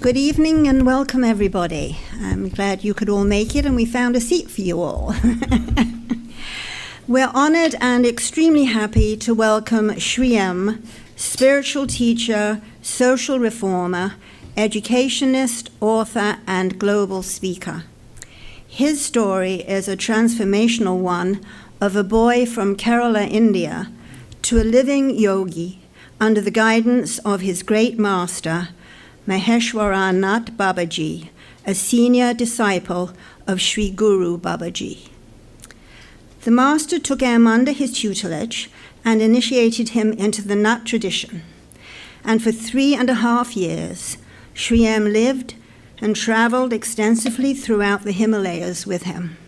Good evening and welcome everybody. I'm glad you could all make it and we found a seat for you all. We're honored and extremely happy to welcome Shri M, spiritual teacher, social reformer, educationist, author, and global speaker. His story is a transformational one of a boy from Kerala, India, to a living yogi under the guidance of his great master, Maheshwaranath Babaji, a senior disciple of Sri Guru Babaji. The master took M under his tutelage and initiated him into the Nat tradition. And for 3.5 years, Shri M lived and traveled extensively throughout the Himalayas with him.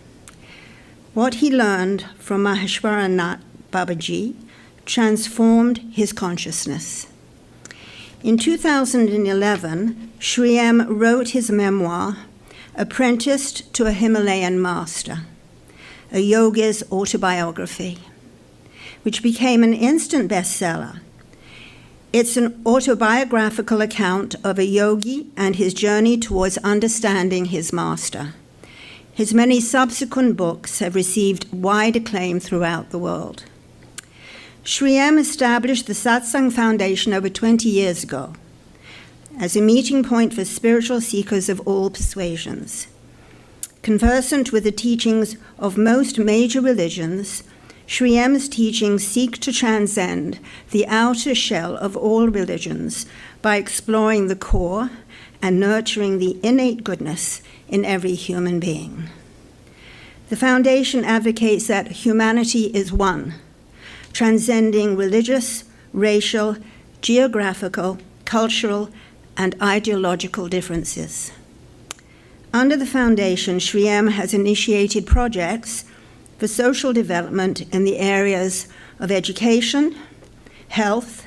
What he learned from Maheshwaranath Babaji transformed his consciousness. In 2011, Shri M wrote his memoir, Apprenticed to a Himalayan Master, a yogi's autobiography, which became an instant bestseller. It's an autobiographical account of a yogi and his journey towards understanding his master. His many subsequent books have received wide acclaim throughout the world. Shri M established the Satsang Foundation over 20 years ago as a meeting point for spiritual seekers of all persuasions. Conversant with the teachings of most major religions, Shri M's teachings seek to transcend the outer shell of all religions by exploring the core and nurturing the innate goodness in every human being. The foundation advocates that humanity is one, transcending religious, racial, geographical, cultural, and ideological differences. Under the foundation, Shri M has initiated projects for social development in the areas of education, health,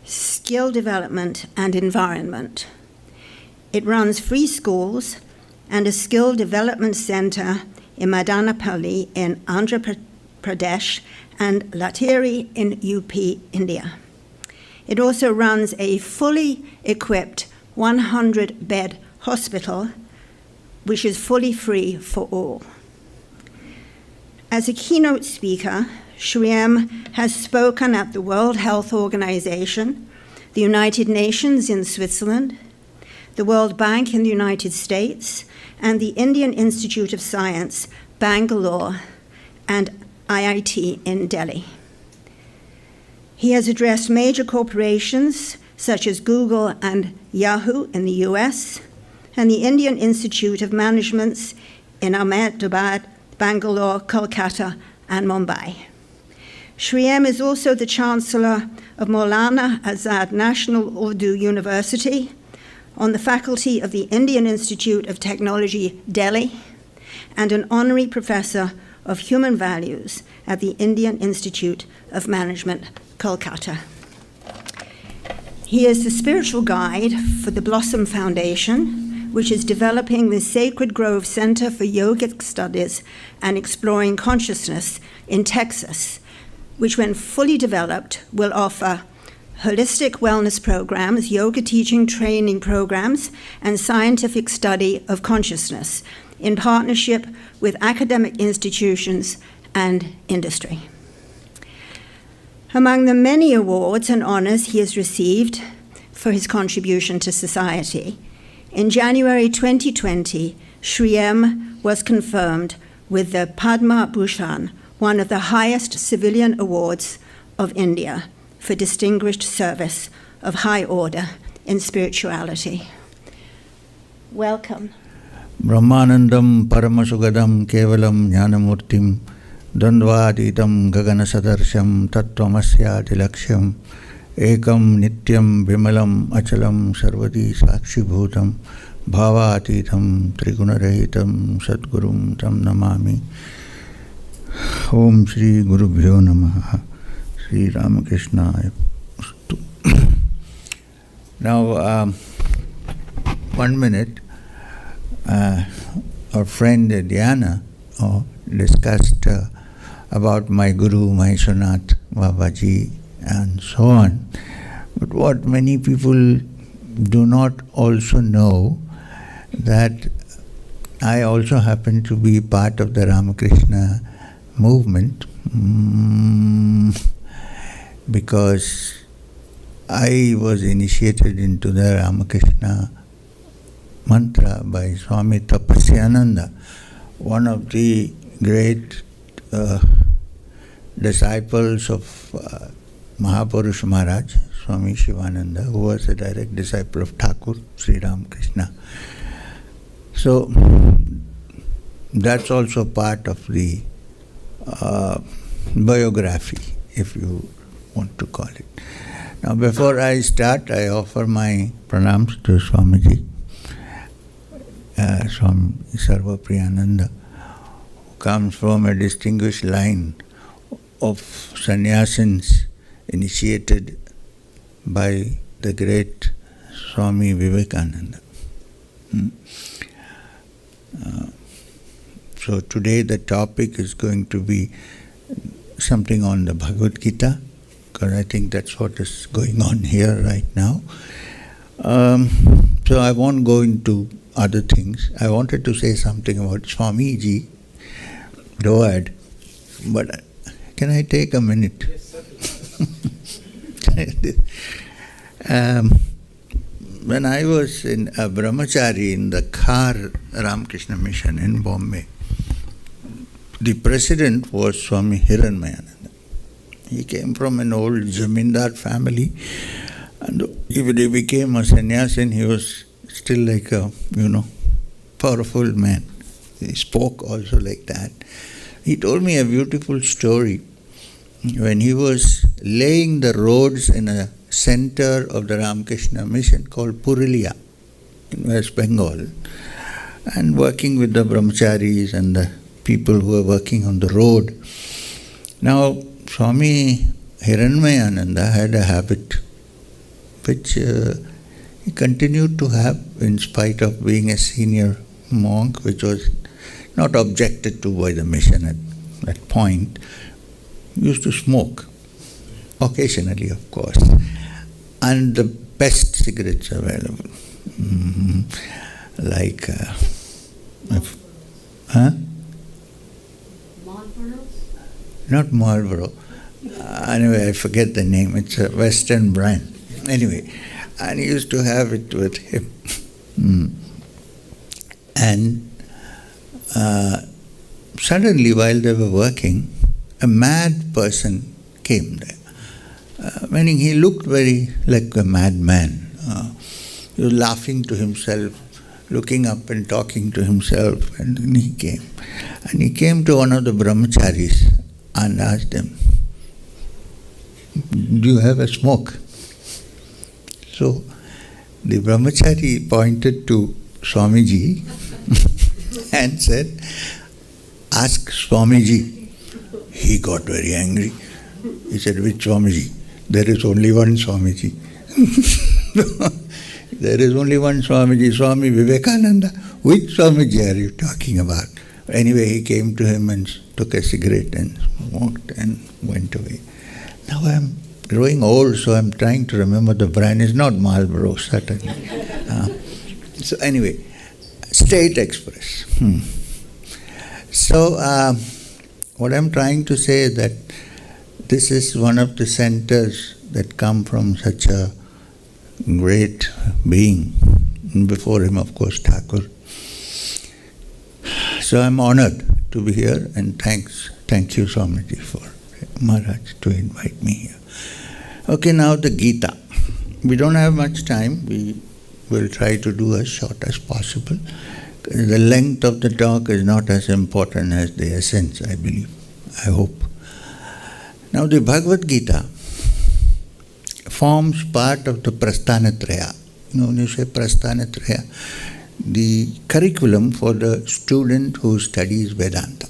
skill development, and environment. It runs free schools and a skill development center in Madanapalli in Andhra Pradesh and Lateri in UP, India. It also runs a fully equipped 100-bed hospital, which is fully free for all. As a keynote speaker, Shri M has spoken at the World Health Organization, the United Nations in Switzerland, the World Bank in the United States, and the Indian Institute of Science, Bangalore, and IIT in Delhi. He has addressed major corporations such as Google and Yahoo in the US, and the Indian Institute of Managements in Ahmedabad, Bangalore, Kolkata, and Mumbai. Shri M is also the Chancellor of Maulana Azad National Urdu University, on the faculty of the Indian Institute of Technology, Delhi, and an honorary professor of Human Values at the Indian Institute of Management, Kolkata. He is the spiritual guide for the Blossom Foundation, which is developing the Sacred Grove Center for Yogic Studies and Exploring Consciousness in Texas, which, when fully developed, will offer holistic wellness programs, yoga teaching training programs, and scientific study of consciousness in partnership with academic institutions and industry. Among the many awards and honors he has received for his contribution to society, in January 2020, Shri M was confirmed with the Padma Bhushan, one of the highest civilian awards of India, for distinguished service of high order in spirituality. Welcome. Brahmanandam Paramasugadam Kevalam Jnanamurtim Dandvaditam Gaganasadarsham Tattvamasya Dilaksham Ekam Nityam Vimalam Achalam Sarvadi Sakshibhutam Bhavatitam Trigunarahitam Sadgurum Tam Namami. Om Shri Gurubhyo Namaha. Sri Ramakrishna. Now, 1 minute. Our friend Diana discussed about my Guru Maheshwaranath Babaji and so on. But what many people do not also know that I also happen to be part of the Ramakrishna movement, because I was initiated into the Ramakrishna mantra by Swami Tapasyananda, one of the great disciples of Mahapurush Maharaj, Swami Shivananda, who was a direct disciple of Thakur, Sri Ramakrishna. So that's also part of the biography, if you want to call it. Now, before I start, I offer my pranams to Swamiji, Swami Sarvapriyananda, who comes from a distinguished line of sannyasins initiated by the great Swami Vivekananda. So today the topic is going to be something on the Bhagavad Gita, because I think that's what is going on here right now. So I won't go into other things. I wanted to say something about Swamiji, go ahead, but can I take a minute? When I was in a brahmachari in the Khar Ramakrishna mission in Bombay, the president was Swami Hiranmayananda. He came from an old zamindar family, and even he became a sannyasin, he was still like a, powerful man. He spoke also like that. He told me a beautiful story. When he was laying the roads in a center of the Ramakrishna mission called Purulia in West Bengal, and working with the brahmacharis and the people who were working on the road. Now, Swami Hiranmayananda had a habit which he continued to have in spite of being a senior monk, which was not objected to by the mission at that point. He used to smoke, occasionally of course, and the best cigarettes available, like not Marlboro. Anyway, I forget the name. It's a Western brand. Anyway, and he used to have it with him. And suddenly, while they were working, a mad person came there. Meaning he looked very like a madman. He was laughing to himself, looking up and talking to himself, and then he came. And he came to one of the brahmacharis and asked him, "Do you have a smoke?" So the brahmachari pointed to Swamiji and said, "Ask Swamiji." He got very angry. He said, "Which Swamiji?" "There is only one Swamiji." "There is only one Swamiji, Swami Vivekananda." "Which Swamiji are you talking about?" Anyway, he came to him and took a cigarette and smoked and went away. Now I am growing old, so I am trying to remember the brand. It's not Marlboro, certainly. So anyway, State Express. So what I am trying to say is that this is one of the centers that come from such a great being. Before him, of course, Thakur. So I'm honored to be here, and thank you, Swamiji, for Maharaj to invite me here. Okay, now the Gita. We don't have much time. We will try to do as short as possible. The length of the talk is not as important as the essence, I believe. I hope. Now the Bhagavad Gita forms part of the Prasthanatraya. When you say Prasthanatraya, the curriculum for the student who studies Vedanta.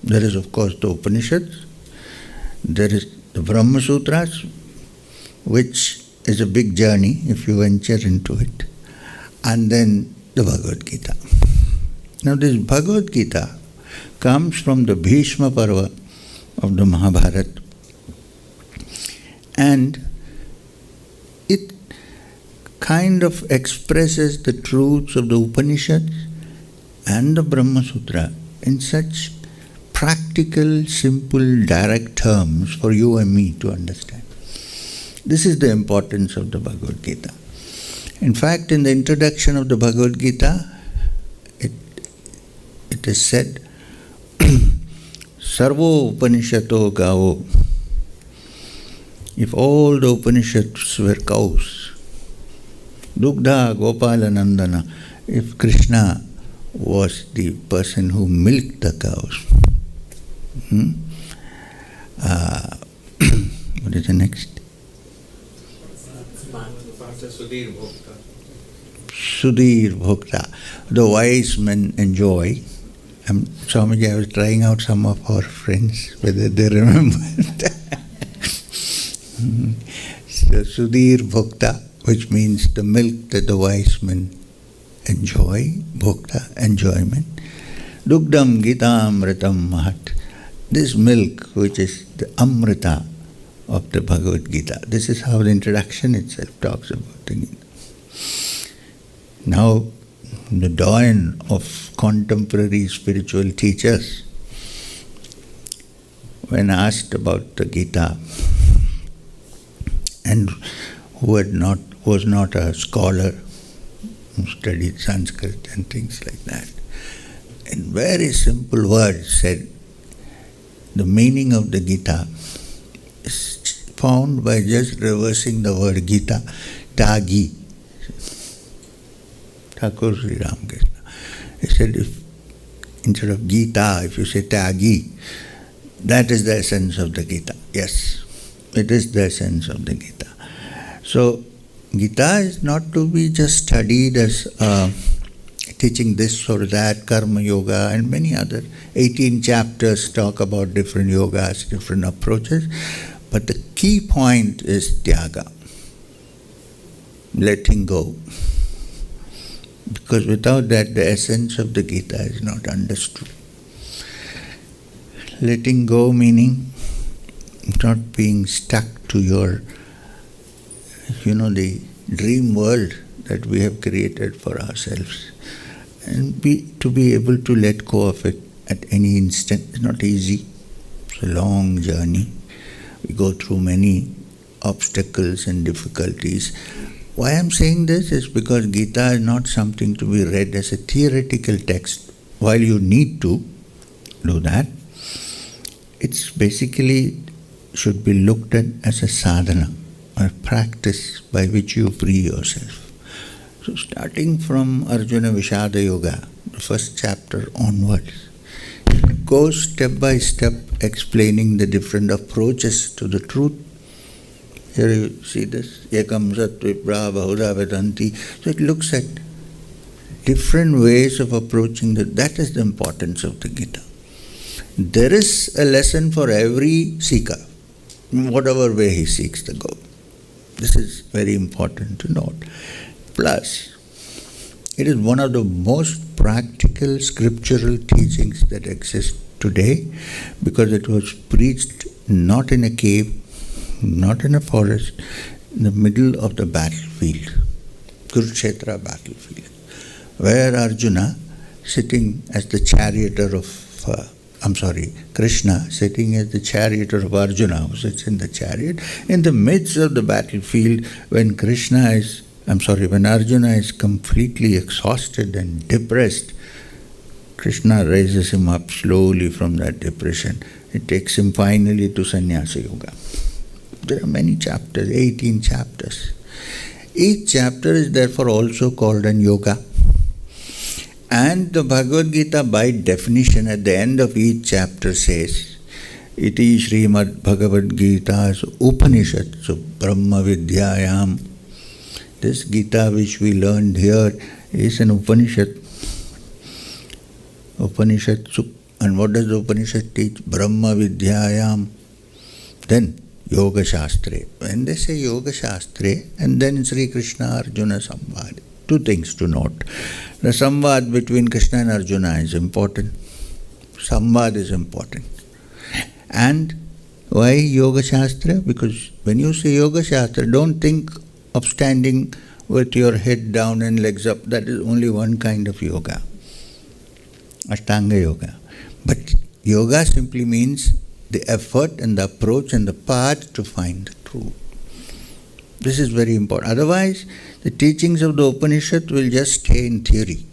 There is, of course, the Upanishads, there is the Brahma Sutras, which is a big journey if you venture into it, and then the Bhagavad Gita. Now this Bhagavad Gita comes from the Bhishma Parva of the Mahabharata, and it kind of expresses the truths of the Upanishads and the Brahma Sutra in such practical, simple, direct terms for you and me to understand. This is the importance of the Bhagavad Gita. In fact, in the introduction of the Bhagavad Gita, it is said, Sarvo Upanishato Gavo. If all the Upanishads were cows, Dugdha Gopalanandana, if Krishna was the person who milked the cows. What is the next? Sudhir Bhokta. The wise men enjoy. Swamiji, I was trying out some of our friends, whether they remember. So Sudhir Bhokta, which means the milk that the wise men enjoy, Bhokta, enjoyment. Dugdam Gita Amritam Mahat. This milk, which is the Amrita of the Bhagavad Gita. This is how the introduction itself talks about the Gita. Now, the doyen of contemporary spiritual teachers, when asked about the Gita, and who was not a scholar, who studied Sanskrit and things like that, in very simple words said, the meaning of the Gita is found by just reversing the word Gita, Tagi. Thakur Sri Ramakrishna. He said, if instead of Gita, if you say Tagi, that is the essence of the Gita. Yes, it is the essence of the Gita. So, Gita is not to be just studied as teaching this or that, Karma Yoga and many other. 18 chapters talk about different yogas, different approaches. But the key point is Tyaga, letting go. Because without that, the essence of the Gita is not understood. Letting go meaning not being stuck to your, the dream world that we have created for ourselves. And to be able to let go of it at any instant is not easy. It's a long journey. We go through many obstacles and difficulties. Why I'm saying this is because Gita is not something to be read as a theoretical text. While you need to do that, it's basically should be looked at as a sadhana, a practice by which you free yourself. So starting from Arjuna Vishada Yoga, the first chapter onwards, it goes step by step explaining the different approaches to the truth. Here you see this, Ekam Sat Vipra Bahuda Vedanti. So it looks at different ways of approaching that is the importance of the Gita. There is a lesson for every seeker, whatever way he seeks the goal. This is very important to note. Plus, it is one of the most practical scriptural teachings that exist today because it was preached not in a cave, not in a forest, in the middle of the battlefield, Kurukshetra battlefield, where Arjuna, sitting as the charioteer of, Krishna, sitting as the charioteer of Arjuna, who sits in the chariot, in the midst of the battlefield, when Arjuna is completely exhausted and depressed, Krishna raises him up slowly from that depression. It takes him finally to Sannyasa Yoga. There are many chapters, 18 chapters. Each chapter is therefore also called an yoga. And the Bhagavad Gita, by definition, at the end of each chapter says, Iti Srimad Bhagavad Gita's Upanishads Brahma Vidyayam. This Gita which we learned here is an Upanishad. And what does the Upanishad teach? Brahma Vidyayam. Then Yoga Shastre. When they say Yoga Shastre, and then Sri Krishna Arjuna Samvad. Two things to note. The Samvad between Krishna and Arjuna is important. Samvad is important. And why Yoga Shastra? Because when you say Yoga Shastra, don't think of standing with your head down and legs up. That is only one kind of yoga, Ashtanga yoga. But yoga simply means the effort and the approach and the path to find the truth. This is very important. Otherwise, the teachings of the Upanishad will just stay in theory.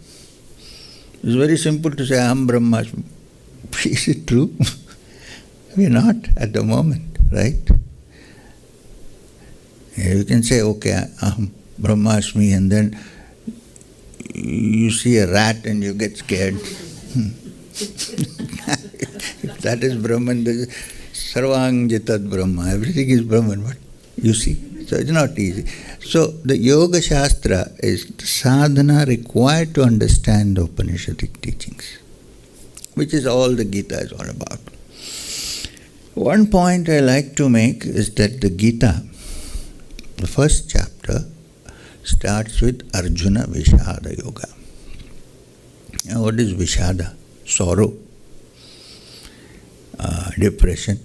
It's very simple to say, Aham Brahmasmi. Is it true? We are not at the moment, right? You can say, okay, Aham Brahmasmi, and then you see a rat and you get scared. If that is Brahman, Sarvang Jitad Brahma, everything is Brahman. But you see, so it's not easy. So the Yoga Shastra is the sadhana required to understand the Upanishadic teachings, which is all the Gita is all about. One point I like to make is that the Gita, the first chapter, starts with Arjuna Vishada Yoga. Now, what is Vishada? Sorrow, depression.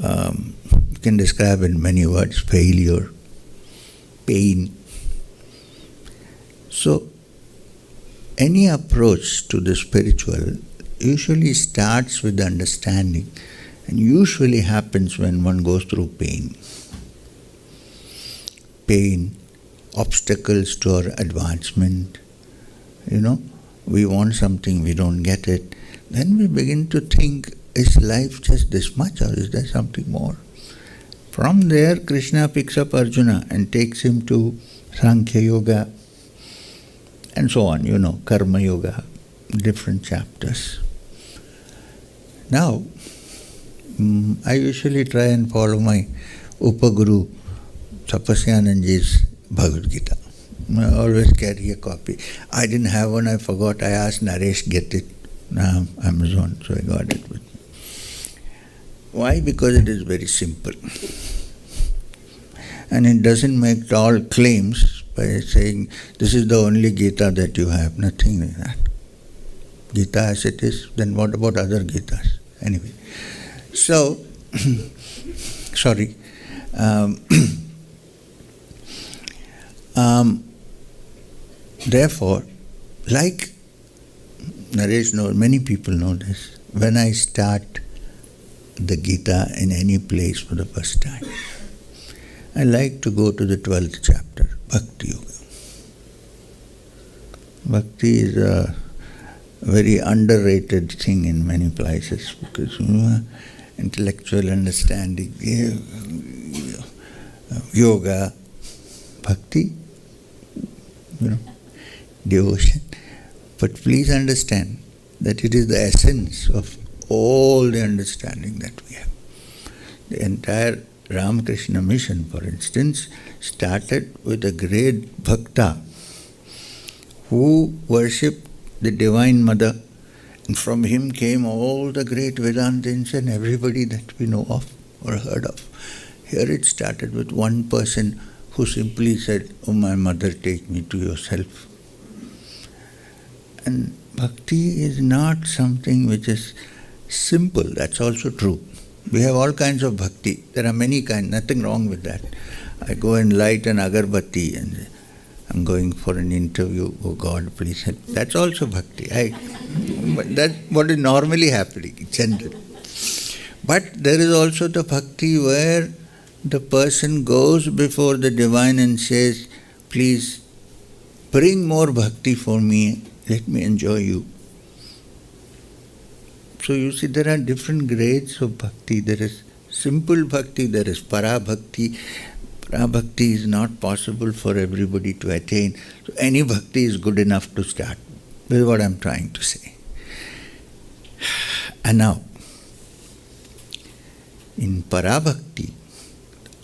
You can describe in many words: failure, pain. So, any approach to the spiritual usually starts with understanding, and usually happens when one goes through pain. Pain, obstacles to our advancement. We want something, we don't get it. Then we begin to think, is life just this much or is there something more? From there, Krishna picks up Arjuna and takes him to Sankhya Yoga and so on, Karma Yoga, different chapters. Now, I usually try and follow my Upaguru, Tapasyananji's Bhagavad Gita. I always carry a copy. I didn't have one, I forgot. I asked Naresh, get it. Amazon, so I got it with me. Why? Because it is very simple. And it doesn't make all claims by saying, this is the only Gita that you have. Nothing like that. Gita as it is, then what about other Gitas? Anyway. So, sorry. Therefore, like Naresh knows, many people know this, when I start the Gita in any place for the first time, I like to go to the 12th chapter, Bhakti Yoga. Bhakti is a very underrated thing in many places because intellectual understanding, yoga, bhakti, devotion. But please understand that it is the essence of all the understanding that we have. The entire Ramakrishna mission, for instance, started with a great bhakta who worshipped the Divine Mother, and from him came all the great Vedantins and everybody that we know of or heard of. Here it started with one person who simply said, "Oh my mother, take me to yourself." And bhakti is not something which is simple, that's also true. We have all kinds of bhakti. There are many kinds, nothing wrong with that. I go and light an agarbatti and I'm going for an interview, oh God, please help. That's also bhakti. But that's what is normally happening, general. But there is also the bhakti where the person goes before the divine and says, please bring more bhakti for me, let me enjoy you. So you see, there are different grades of bhakti. There is simple bhakti, there is para-bhakti. Para-bhakti is not possible for everybody to attain. So any bhakti is good enough to start. This is what I am trying to say. And now, in para-bhakti,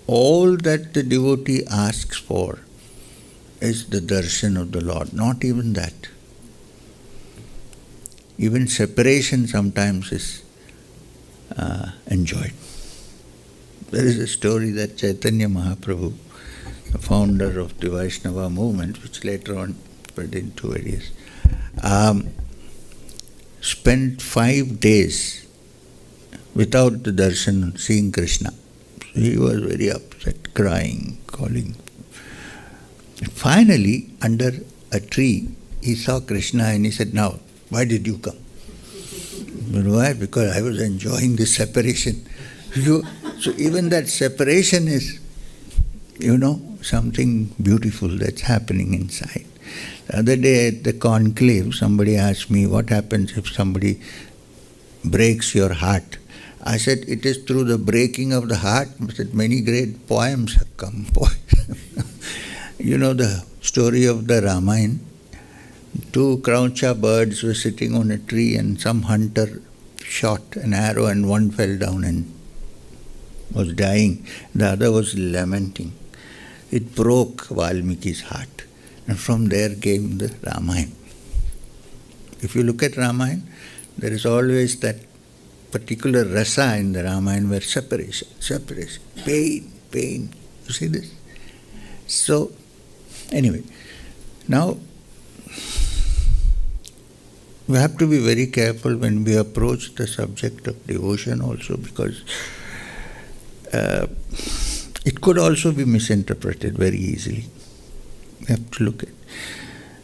all that the devotee asks for is the darshan of the Lord, not even that. Even separation sometimes is enjoyed. There is a story that Chaitanya Mahaprabhu, the founder of the Vaishnava movement, which later on spread into various, spent 5 days without the darshan, seeing Krishna. So he was very upset, crying, calling Finally, under a tree, he saw Krishna and he said, "Now, why did you come?" But why? Because I was enjoying this separation. So even that separation is, something beautiful that's happening inside. The other day at the conclave, somebody asked me, what happens if somebody breaks your heart? I said, it is through the breaking of the heart that many great poems have come. You know the story of the Ramayana? 2 Croucha birds were sitting on a tree and some hunter shot an arrow and one fell down and was dying. The other was lamenting. It broke Valmiki's heart. And from there came the Ramayana. If you look at Ramayana, there is always that particular rasa in the Ramayana where separation, pain. You see this? So, anyway, now we have to be very careful when we approach the subject of devotion also, because it could also be misinterpreted very easily. We have to look at.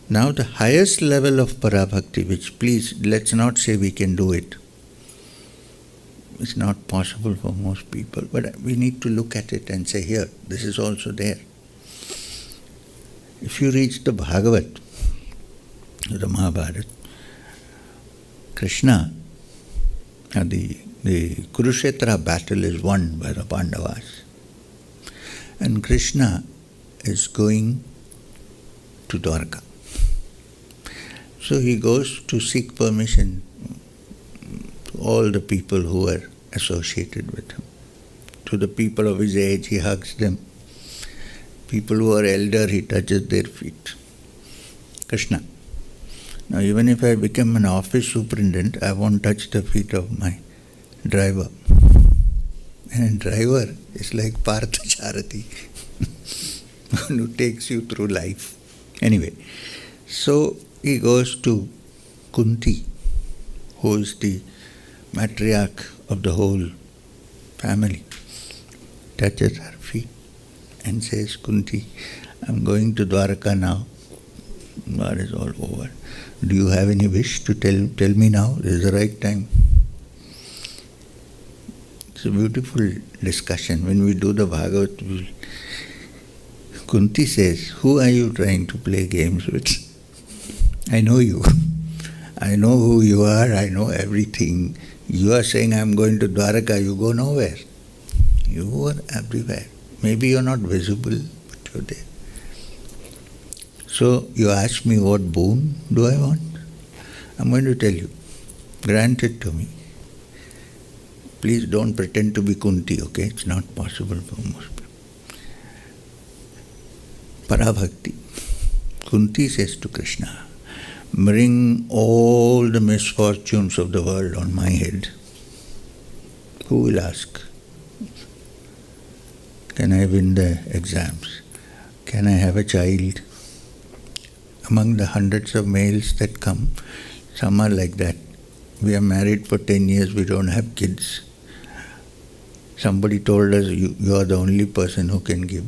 Now the highest level of parabhakti, which please, let's not say we can do it. It's not possible for most people, but we need to look at it and say, here, this is also there. If you reach the Bhagavad, the Mahabharata, Krishna, the Kurukshetra battle is won by the Pandavas. And Krishna is going to Dwarka. So he goes to seek permission to all the people who are associated with him. To the people of his age, he hugs them. People who are elder, he touches their feet. Krishna. Now even if I become an office superintendent, I won't touch the feet of my driver. And driver is like Parthacharati, who takes you through life. Anyway, so he goes to Kunti, who is the matriarch of the whole family, touches her feet and says, Kunti, I'm going to Dwaraka now. War is all over. Do you have any wish to tell me now? This is the right time. It's a beautiful discussion. When we do the Bhagavad, Kunti says, who are you trying to play games with? I know you. I know who you are. I know everything. You are saying, I'm going to Dwaraka. You go nowhere. You are everywhere. Maybe you're not visible, but you're there. So you ask me what boon do I want? I'm going to tell you. Grant it to me. Please don't pretend to be Kunti, okay? It's not possible for most people. Parabhakti. Kunti says to Krishna, bring all the misfortunes of the world on my head. Who will ask? Can I win the exams? Can I have a child? Among the hundreds of males that come, some are like that. We are married for 10 years, we don't have kids. Somebody told us, you are the only person who can give.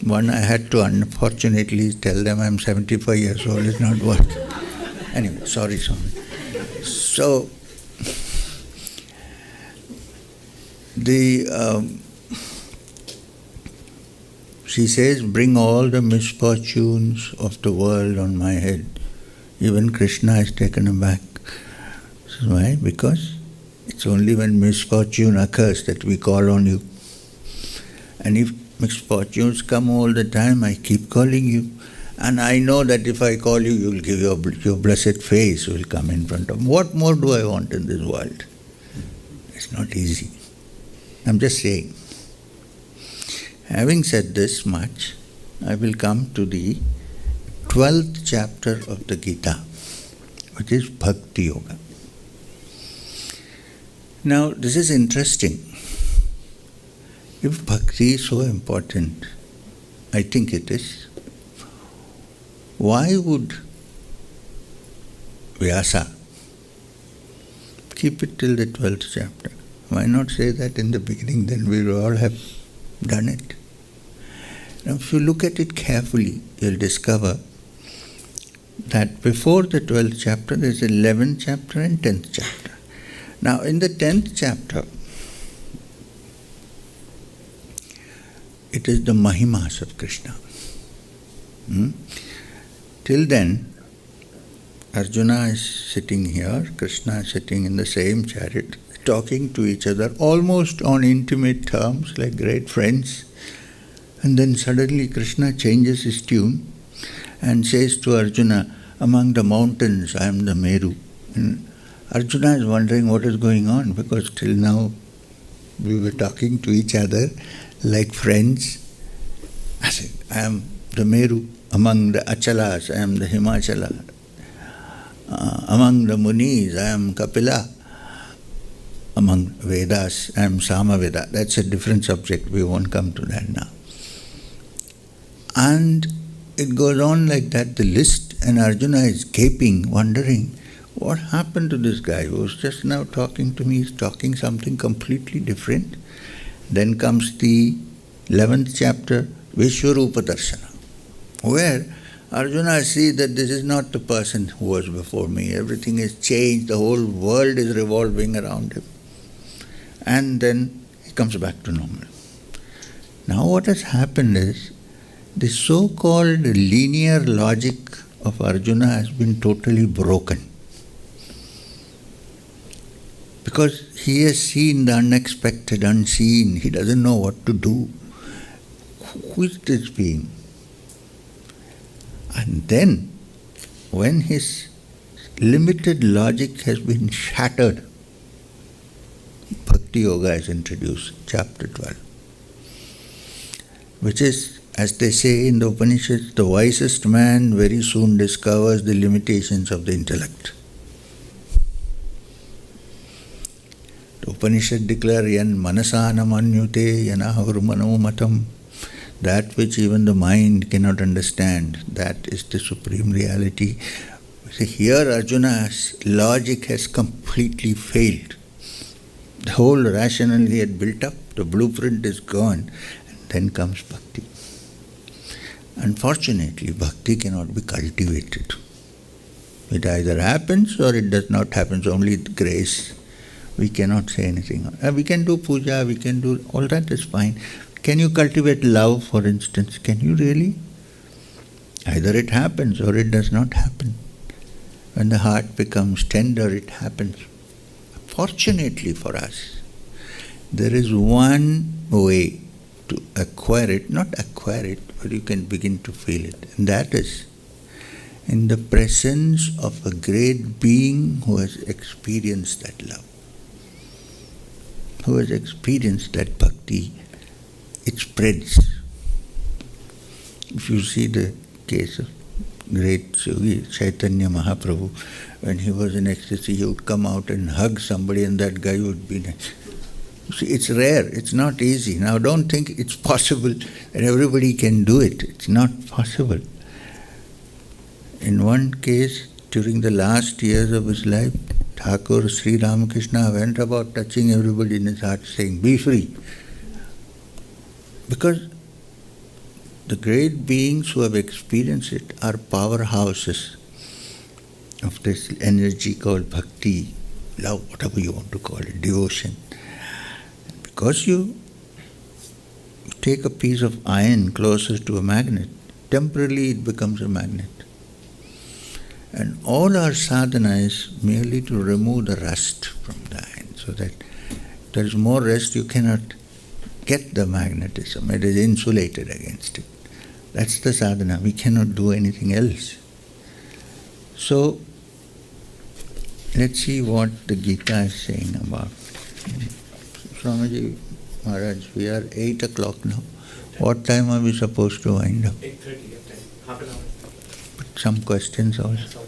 One, I had to unfortunately tell them I'm 75 years old, it's not worth. Anyway, sorry, Swami. So, she says, bring all the misfortunes of the world on my head. Even Krishna is taken aback. So why? Because it's only when misfortune occurs that we call on you. And if misfortunes come all the time, I keep calling you. And I know that if I call you, you'll give your blessed face will come in front of me. What more do I want in this world? It's not easy. I'm just saying. Having said this much, I will come to the 12th chapter of the Gita, which is Bhakti Yoga. Now, this is interesting. If bhakti is so important, I think it is, why would Vyasa keep it till the 12th chapter? Why not say that in the beginning, then we will all have done it? Now, if you look at it carefully, you'll discover that before the 12th chapter, there's 11th chapter and 10th chapter. Now, in the 10th chapter, it is the Mahimas of Krishna. Till then, Arjuna is sitting here, Krishna is sitting in the same chariot, talking to each other almost on intimate terms, like great friends. And then suddenly Krishna changes his tune and says to Arjuna, among the mountains I am the Meru. And Arjuna is wondering what is going on, because till now we were talking to each other like friends. I said, I am the Meru. Among the Achalas, I am the Himachala. Among the Munis, I am Kapila. Among Vedas, I am Samaveda. That's a different subject. We won't come to that now. And it goes on like that, the list, and Arjuna is gaping, wondering, what happened to this guy who was just now talking to me? He's talking something completely different. Then comes the 11th chapter, Vishwarupa Darshana, where Arjuna sees that this is not the person who was before me. Everything has changed. The whole world is revolving around him. And then he comes back to normal. Now what has happened is, the so-called linear logic of Arjuna has been totally broken. Because he has seen the unexpected, unseen. He doesn't know what to do. Who is this being? And then, when his limited logic has been shattered, Bhakti Yoga is introduced, chapter 12, which is, as they say in the Upanishads, the wisest man very soon discovers the limitations of the intellect. The Upanishad declare, yan manasanam anyute yanahurmano matam. That which even the mind cannot understand, that is the supreme reality. See, here Arjuna's logic has completely failed. The whole rationale he had built up, the blueprint is gone. And then comes bhakti. Unfortunately, bhakti cannot be cultivated. It either happens or it does not happen. It's only grace. We cannot say anything. We can do puja, we can do, all that is fine. Can you cultivate love, for instance? Can you really? Either it happens or it does not happen. When the heart becomes tender, it happens. Fortunately for us, there is one way to acquire it, not acquire it, but you can begin to feel it. And that is in the presence of a great being who has experienced that love, who has experienced that bhakti. It spreads. If you see the case of great Chaitanya Mahaprabhu, when he was in ecstasy, he would come out and hug somebody and that guy would be nice. See, it's rare, it's not easy. Now don't think it's possible that everybody can do it. It's not possible. In one case, during the last years of his life, Thakur Sri Ramakrishna went about touching everybody in his heart, saying, be free. Because the great beings who have experienced it are powerhouses of this energy called bhakti, love, whatever you want to call it, devotion. Because you take a piece of iron closer to a magnet, temporarily it becomes a magnet. And all our sadhana is merely to remove the rust from the iron, so that there is more rust, you cannot get the magnetism, it is insulated against it. That's the sadhana, we cannot do anything else. So, let's see what the Gita is saying about. Swamiji Maharaj, we are 8 o'clock now. What time are we supposed to wind up? 8:30 of time, half an hour. But some questions also.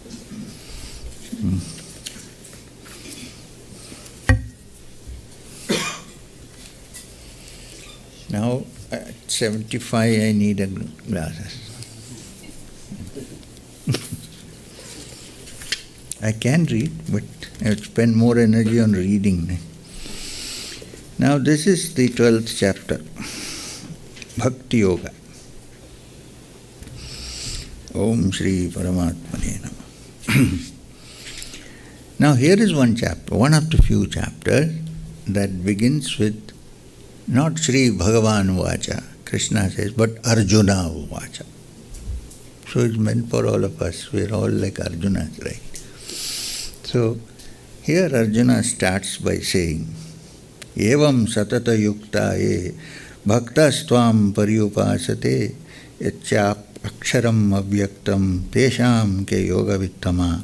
Now, at 75, I need a glasses. I can read, but I would spend more energy on reading. Now, this is the 12th chapter, Bhakti Yoga. Om Shri Paramatmane Namah. Now here is one chapter, one of the few chapters that begins with not Shri Bhagavan Vacha, Krishna says, but Arjuna Vacha. So it's meant for all of us. We're all like Arjunas, right? So here Arjuna starts by saying, Evam satata yukta ye bhaktastvām paryupāsate yacchā aksharam avyaktam tesham ke yoga vittama.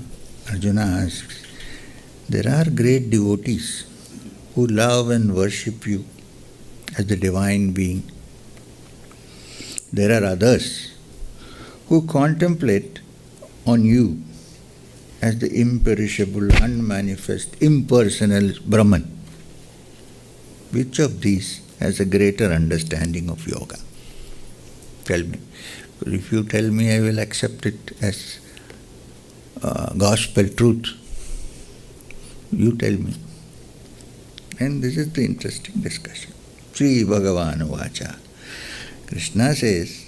Arjuna asks, there are great devotees who love and worship you as the divine being. There are others who contemplate on you as the imperishable, unmanifest, impersonal Brahman. Which of these has a greater understanding of yoga? Tell me. If you tell me, I will accept it as gospel truth. You tell me. And this is the interesting discussion. Sri Bhagavan Vacha. Krishna says,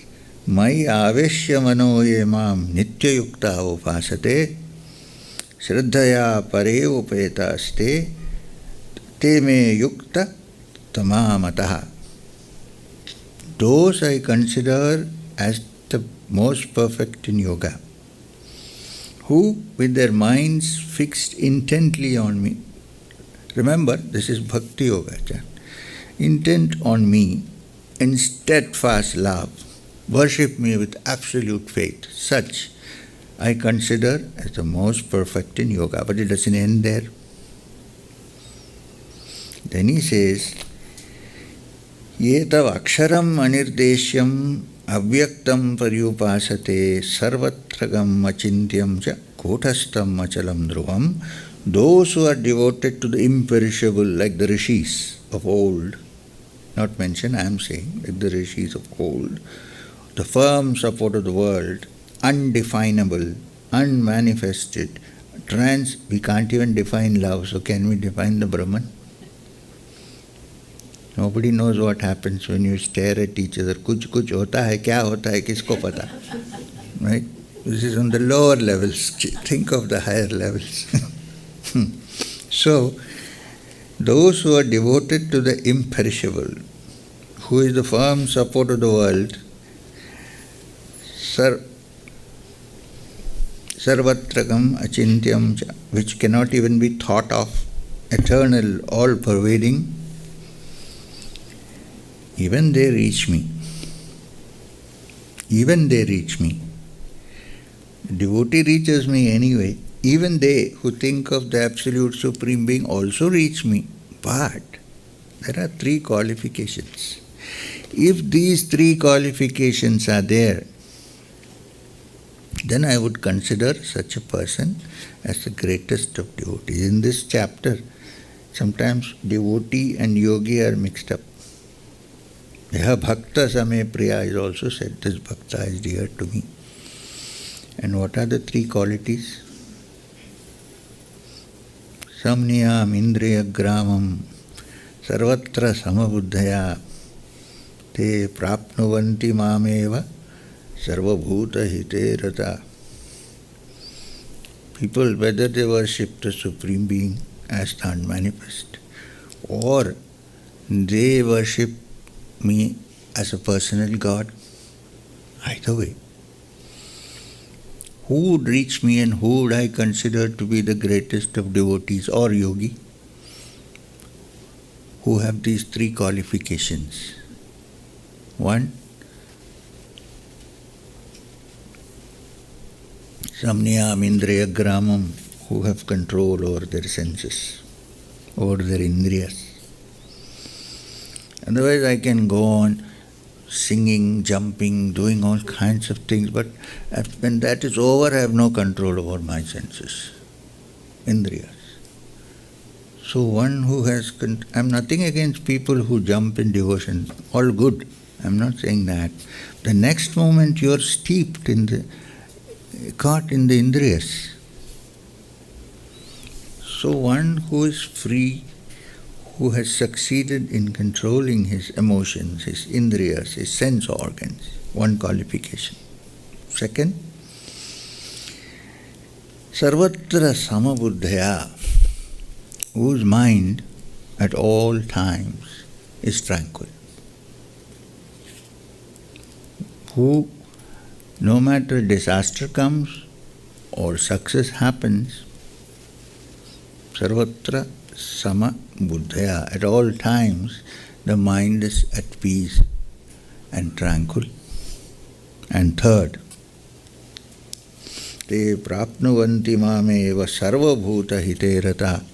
Mai aveshya mano ye mam nitya yukta upasate shraddhaya pare upetaste te me yukta tamamataha. Those I consider as the most perfect in yoga, who with their minds fixed intently on me. Remember, this is Bhakti Yoga. Intent on me in steadfast love, worship me with absolute faith. Such I consider as the most perfect in yoga. But it doesn't end there. Then he says, Yetav aksharam anirdeshyam avyaktam paryupasate sarvatragam achintyam cha kotastam achalam dhruvam. Those who are devoted to the imperishable, like the rishis of old, not mentioned, I am saying, like the rishis of old, the firm support of the world, undefinable, unmanifested, we can't even define love, so can we define the Brahman? Nobody knows what happens when you stare at each other. Kuch hota hai, kya hota hai, kisko pata? Right? This is on the lower levels. Think of the higher levels. So, those who are devoted to the imperishable, who is the firm support of the world, sarvatragam achintyam cha, which cannot even be thought of, eternal, all-pervading, even they reach me. Even they reach me. Devotee reaches me anyway. Even they who think of the Absolute Supreme Being also reach me. But there are three qualifications. If these three qualifications are there, then I would consider such a person as the greatest of devotees. In this chapter, sometimes devotee and yogi are mixed up. Yaha bhakta same priya is also said. This bhakta is dear to me. And what are the three qualities? Samniyam indriya gramam sarvatra samabuddhaya te prapnuvanti mameva sarvabhuta hite rata. People, whether they worship the Supreme Being as the unmanifest, or they worship me as a personal God, either way, who would reach me and who would I consider to be the greatest of devotees or yogi? Who have these three qualifications. One, samniyam indriya gramam, who have control over their senses, over their indriyas. Otherwise I can go on singing, jumping, doing all kinds of things, but when that is over, I have no control over my senses, indriyas. So one who has, I am nothing against people who jump in devotion, all good, I am not saying that. The next moment you are steeped caught in the indriyas. So one who is free, who has succeeded in controlling his emotions, his indriyas, his sense organs, one qualification. Second, Sarvatra samabuddhaya, whose mind at all times is tranquil. Who, no matter disaster comes or success happens, Sarvatra samabuddhaya, at all times the mind is at peace and tranquil. And third, te prapnuvanti mameva sarvabhuta hiterata,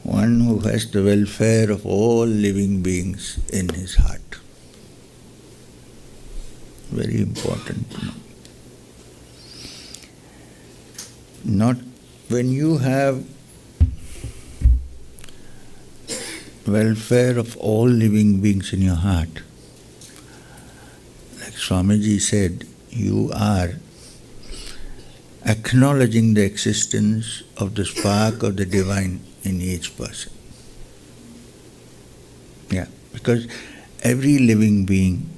one who has the welfare of all living beings in his heart. Very important to know. Not when you have welfare of all living beings in your heart, like Swamiji said, you are acknowledging the existence of the spark of the divine in each person. Yeah, because every living being,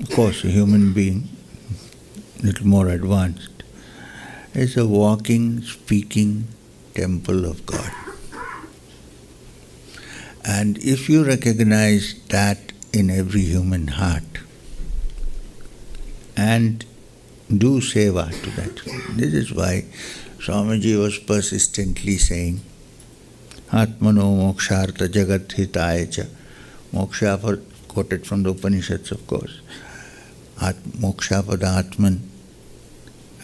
of course a human being, little more advanced, is a walking, speaking temple of God. And if you recognize that in every human heart and do seva to that, this is why Swamiji was persistently saying, Atmano mokshartha jagat hitaya cha. Moksha, for quoted from the Upanishads, of course. Moksha pada atman,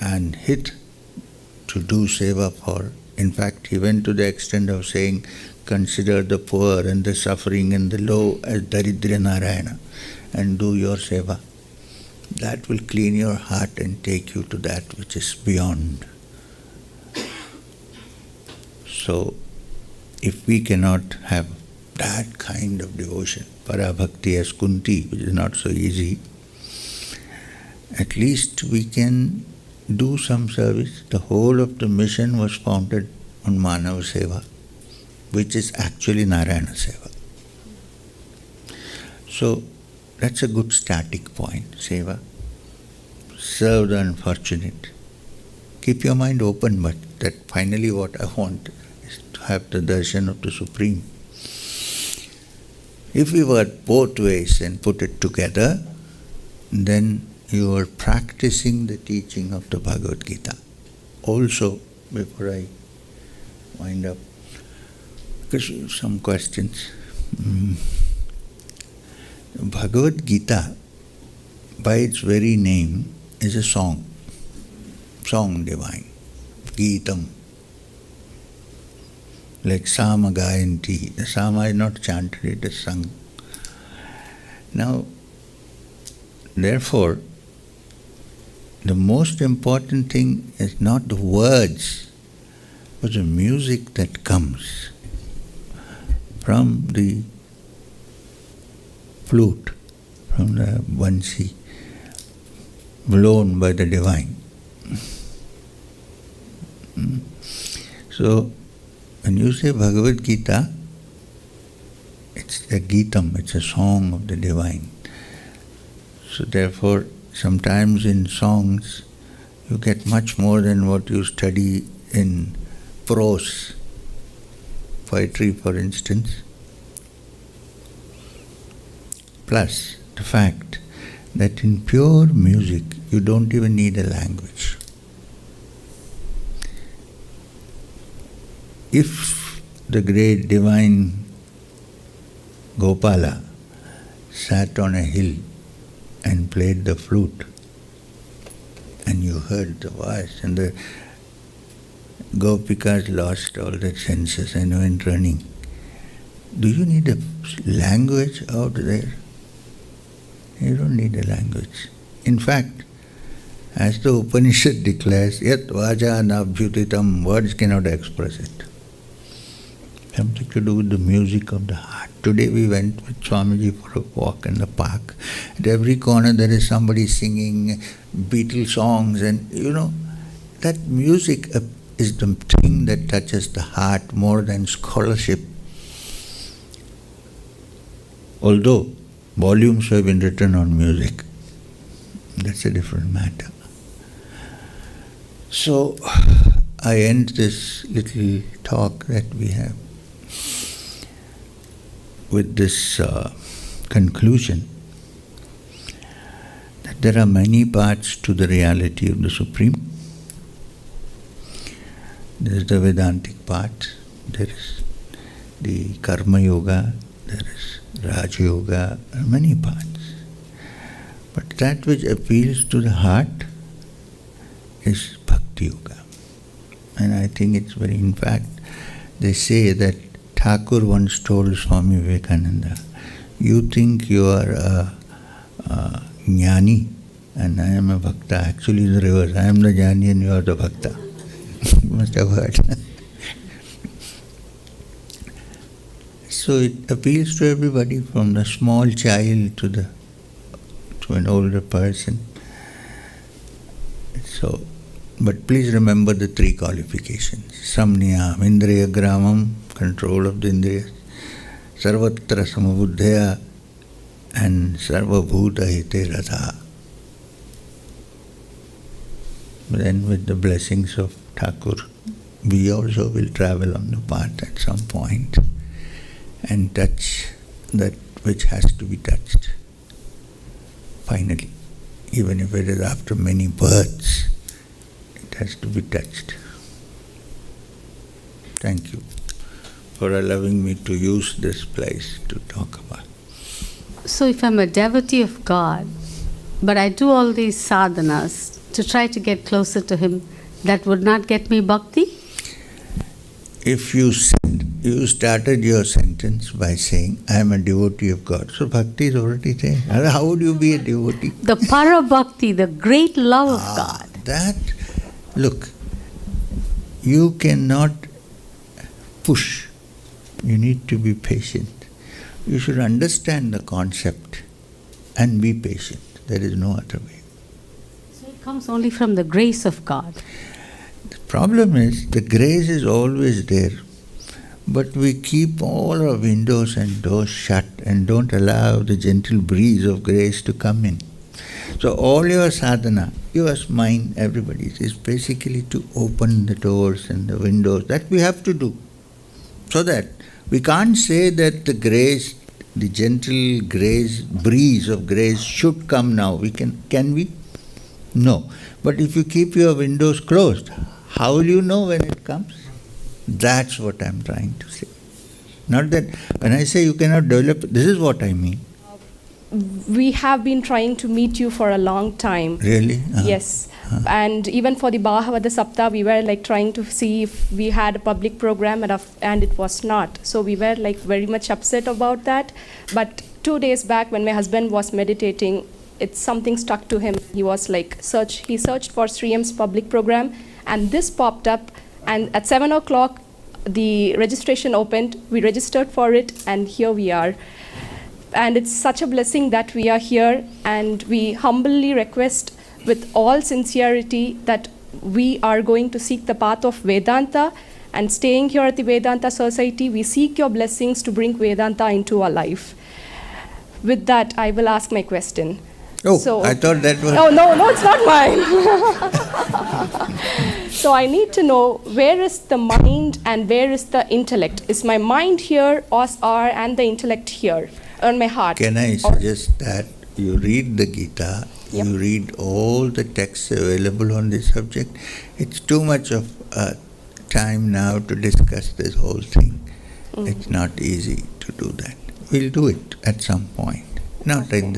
and hit to do seva for. In fact, he went to the extent of saying, consider the poor and the suffering and the low as Daridra Narayana and do your seva. That will clean your heart and take you to that which is beyond. So, if we cannot have that kind of devotion, para-bhakti as Kunti, which is not so easy, at least we can do some service. The whole of the mission was founded on Manava Seva, which is actually Narayana Seva. So, that's a good starting point, Seva. Serve the unfortunate. Keep your mind open, but that finally what I want is to have the darshan of the Supreme. If we work both ways and put it together, then you are practicing the teaching of the Bhagavad Gita. Also, before I wind up, because some questions. Bhagavad Gita, by its very name, is a song divine, Geetam. Like Sama Gayanti, the Sama is not chanted, it is sung. Now, therefore, the most important thing is not the words, but the music that comes from the flute, from the bansi, blown by the divine. So, when you say Bhagavad Gita, it's a Geetam, it's a song of the divine. So therefore, sometimes in songs, you get much more than what you study in prose, poetry for instance. Plus, the fact that in pure music, you don't even need a language. If the great divine Gopala sat on a hill and played the flute, and you heard the voice, and the Gopikas lost all their senses and went running, do you need a language out there? You don't need a language. In fact, as the Upanishad declares, yat vaja nabhyutitam, words cannot express it. Something to do with the music of the heart. Today we went with Swamiji for a walk in the park. At every corner there is somebody singing Beatle songs, and that music is the thing that touches the heart more than scholarship. Although volumes have been written on music, that's a different matter. So, I end this little talk that we have with this conclusion that there are many parts to the reality of the Supreme. There is the Vedantic part, there is the Karma Yoga, there is Raja Yoga, many parts. But that which appeals to the heart is Bhakti Yoga. And I think it's very, in fact, they say that Thakur once told Swami Vivekananda, you think you are a jnani and I am a bhakta. Actually the reverse, I am the jnani and you are the bhakta. You must have heard. So it appeals to everybody, from the small child to an older person. So, but please remember the three qualifications. Samniyam, Indriya Gramam, control of the Indriyas, Sarvatra Samabuddhaya, and Sarvabhuta Hite Radha. Then with the blessings of Thakur, we also will travel on the path at some point and touch that which has to be touched. Finally, even if it is after many births, it has to be touched. Thank you for allowing me to use this place to talk about. So if I'm a devotee of God, but I do all these sadhanas to try to get closer to Him, that would not get me bhakti? If you started your sentence by saying, I am a devotee of God, so bhakti is already there. How would you be a devotee? The para bhakti, the great love of God. That, look, you cannot push. You need to be patient. You should understand the concept and be patient. There is no other way. So it comes only from the grace of God. The problem is, the grace is always there, but we keep all our windows and doors shut and don't allow the gentle breeze of grace to come in. So all your sadhana, yours, mine, everybody's, is basically to open the doors and the windows. That we have to do. So that we can't say that the grace, the gentle grace, breeze of grace should come now. Can we? No. But if you keep your windows closed, how will you know when it comes? That's what I'm trying to say. Not that when I say you cannot develop, this is what I mean. We have been trying to meet you for a long time. Really? Yes. And even for the Bhagavad Sapta, we were trying to see if we had a public program and it was not. So we were very much upset about that. But 2 days back when my husband was meditating, something stuck to him. He was he searched for Shri M's public program and this popped up, and at 7 o'clock the registration opened, we registered for it, and here we are. And it's such a blessing that we are here, and we humbly request with all sincerity that we are going to seek the path of Vedanta, and staying here at the Vedanta Society, we seek your blessings to bring Vedanta into our life. With that, I will ask my question. Oh, I thought that was... Oh, no, it's not mine. So I need to know, where is the mind and where is the intellect? Is my mind here and the intellect here on my heart? Can I suggest that you read the Gita, Yep. you read all the texts available on this subject. It's too much of time now to discuss this whole thing. It's not easy to do that. We'll do it at some point, not in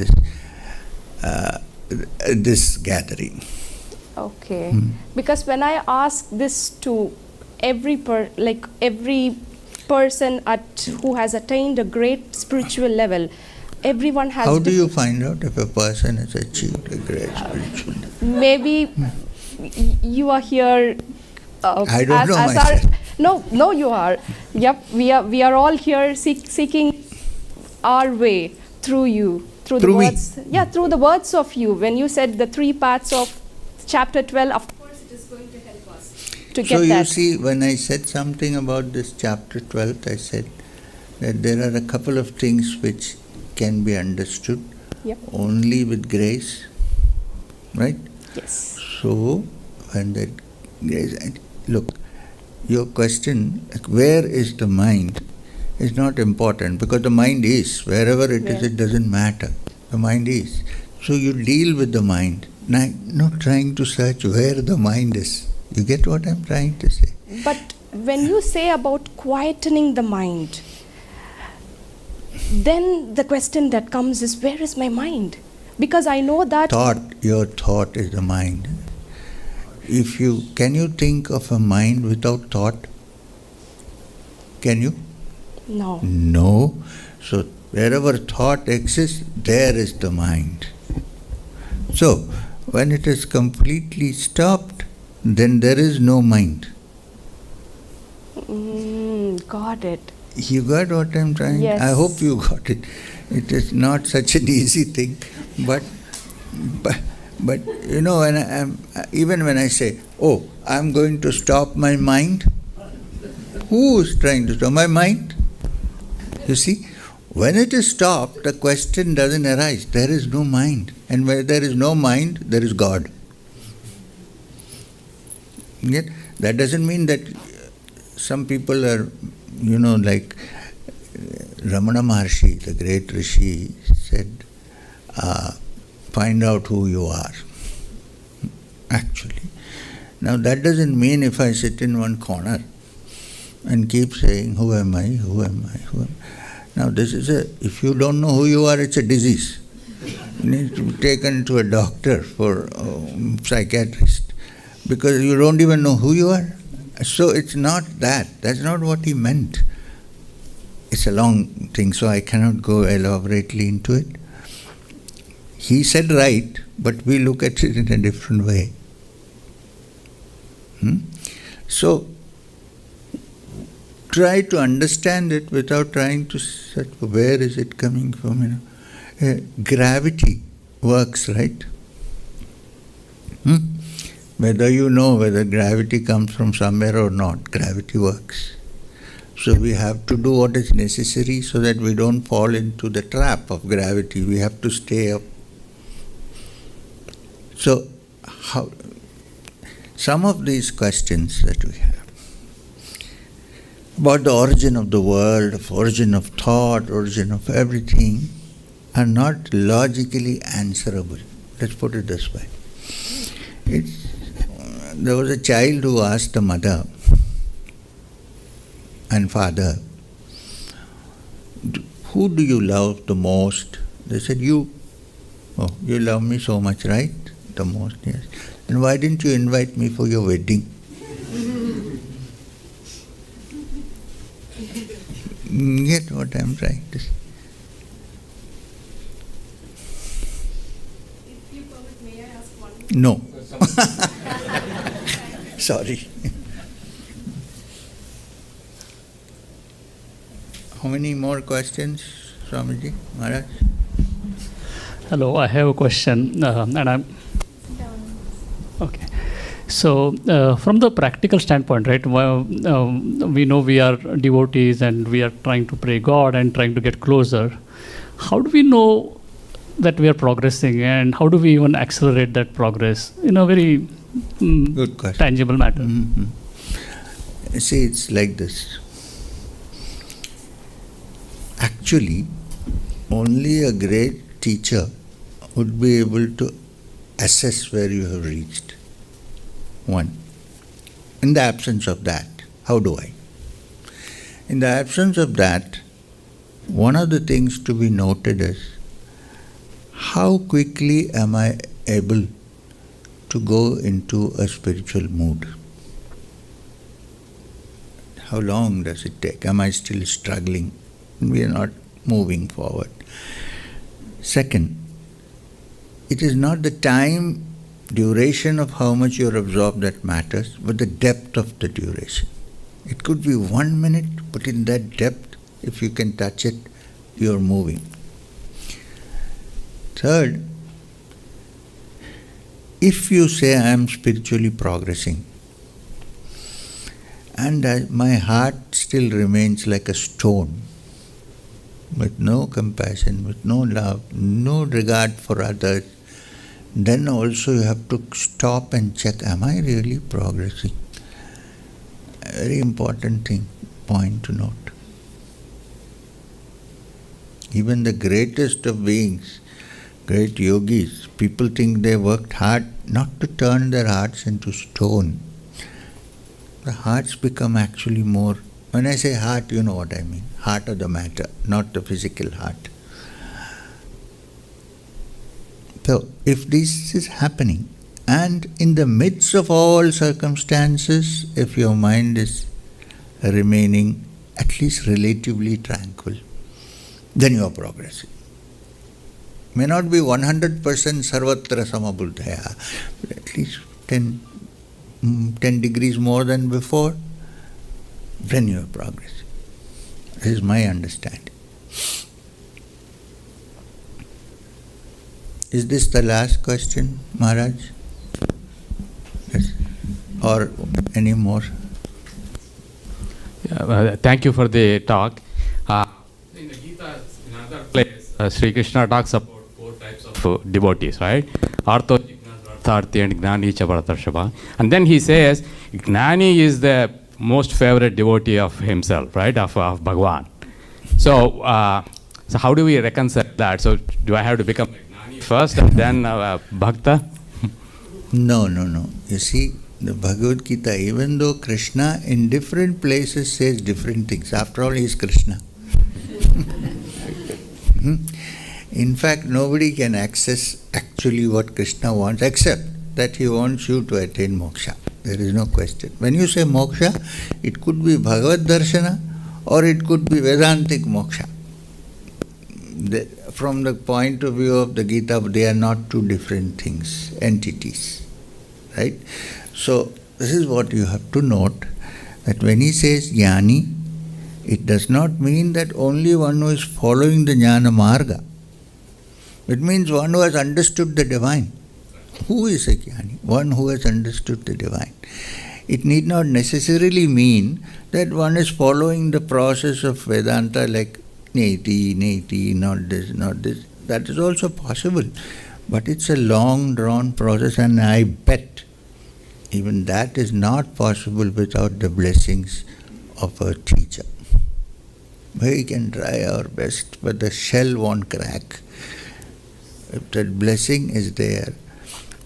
this gathering. Okay. Because when I ask this to every person who has attained a great spiritual level, everyone has... How do you find out if a person has achieved a great spiritual level? Maybe you are here... I don't know myself. No, you are. Yep, we are all here seeking our way through you. Through the words. Yeah, through the words of you. When you said the 3 parts of chapter 12, of course it is going to help us to get that. So you see, when I said something about this chapter 12, I said that there are a couple of things which can be understood only with grace, right? Yes. So when that grace, look, your question, like, where is the mind, is not important, because the mind is. Wherever it is, it doesn't matter. The mind is. So you deal with the mind, not trying to search where the mind is. You get what I'm trying to say? But when you say about quietening the mind, then the question that comes is, where is my mind? Because I know that... Your thought is the mind. Can you think of a mind without thought? Can you? No. No. So wherever thought exists, there is the mind. So when it is completely stopped, then there is no mind. Got it. You got what I'm trying? Yes. I hope you got it. It is not such an easy thing, but you know, even when I say, oh, I'm going to stop my mind, who is trying to stop my mind? You see, when it is stopped, the question doesn't arise. There is no mind. And where there is no mind, there is God. Yet, that doesn't mean that some people are, like Ramana Maharshi, the great Rishi, said, find out who you are. Actually. Now that doesn't mean if I sit in one corner and keep saying, who am I, who am I, who am I? Now this is if you don't know who you are, it's a disease. You need to be taken to a doctor for psychiatrist, because you don't even know who you are. So it's not that. That's not what he meant. It's a long thing, so I cannot go elaborately into it. He said right, but we look at it in a different way. So, try to understand it without trying to search where is it coming from. Gravity works, right? Whether you know whether gravity comes from somewhere or not, gravity works. So we have to do what is necessary so that we don't fall into the trap of gravity. We have to stay up. So, some of these questions that we have about the origin of the world, origin of thought, origin of everything, are not logically answerable. Let's put it this way. There was a child who asked the mother and father, who do you love the most? They said, you. Oh, you love me so much, right? The most, yes. And why didn't you invite me for your wedding? Get what I'm trying to say? If you permit, may I ask one? No. Sorry. How many more questions, Swamiji, Maharaj? Hello, I have a question, and I'm... Okay. So, from the practical standpoint, right, we know we are devotees and we are trying to pray God and trying to get closer. How do we know that we are progressing, and how do we even accelerate that progress in a very Good question. Tangible matter? Mm-hmm. See, it's like this. Actually, only a great teacher would be able to assess where you have reached. One. In the absence of that, how do I? In the absence of that, one of the things to be noted is, how quickly am I able to go into a spiritual mood? How long does it take? Am I still struggling? We are not moving forward. Second, it is not the time, duration of how much you are absorbed that matters, but the depth of the duration. It could be 1 minute, but in that depth, if you can touch it, you are moving. Third, if you say, I am spiritually progressing, and my heart still remains like a stone, with no compassion, with no love, no regard for others, then also you have to stop and check, am I really progressing? very important point to note. Even the greatest of beings, great yogis, people think they worked hard not to turn their hearts into stone. The hearts become actually more, when I say heart, you know what I mean, heart of the matter, not the physical heart. So, if this is happening, and in the midst of all circumstances, if your mind is remaining at least relatively tranquil, then you are progressing. May not be 100% sarvatra samabuddhaya, but at least 10 degrees more than before, then you are progressing. This is my understanding. Is this the last question, Maharaj? Yes. Or any more? Thank you for the talk. In the Gita, in another place, Sri Krishna talks about 4 types of devotees, right? Artho, Jnana, Artharthi, and Gnani cha Bharatarshava. And then he says, Gnani is the most favorite devotee of himself, right? Of Bhagavan. So how do we reconcile that? So do I have to become a Gnani first and then Bhakta? No. You see, the Bhagavad Gita, even though Krishna in different places says different things, after all he is Krishna. In fact, nobody can access actually what Krishna wants, except that he wants you to attain moksha. There is no question. When you say moksha, it could be Bhagavad Darshana or it could be Vedantic moksha. From the point of view of the Gita, they are not two different things, entities. Right? So, this is what you have to note, that when he says jnani, it does not mean that only one who is following the jnana marga. It means one who has understood the divine. Who is a jnani? One who has understood the divine. It need not necessarily mean that one is following the process of Vedanta like neti, not this. That is also possible. But it's a long drawn process, and I bet even that is not possible without the blessings of a teacher. We can try our best, but the shell won't crack if that blessing is there.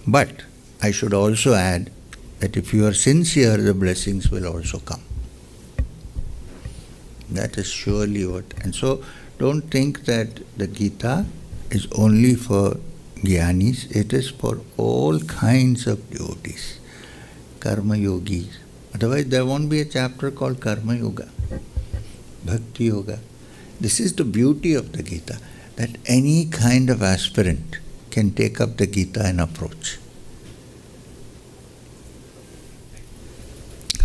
But I should also add that if you are sincere, the blessings will also come. That is surely what. And so don't think that the Gita is only for jnanis, it is for all kinds of devotees, karma yogis. Otherwise there won't be a chapter called Karma Yoga, Bhakti Yoga. This is the beauty of the Gita, that any kind of aspirant can take up the Gita and approach.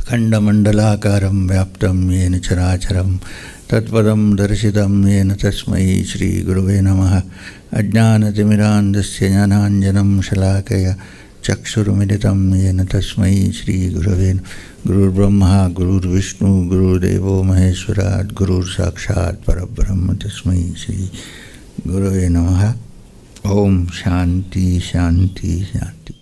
Khandamandalakaram vyaptam yena characharam tatpadam darshitam yena tasmai Shri Guruve Namaha ajnanatimirandasya jnananjanam shalakaya chakshurumilitam yena tasmai Shri Guruve Gurur Brahma, Gurur Vishnu, Gurur Devo Maheshwarat, Gurur Sakshat Parabrahma tasmai Shri Guruve Namaha. Om Shanti Shanti Shanti.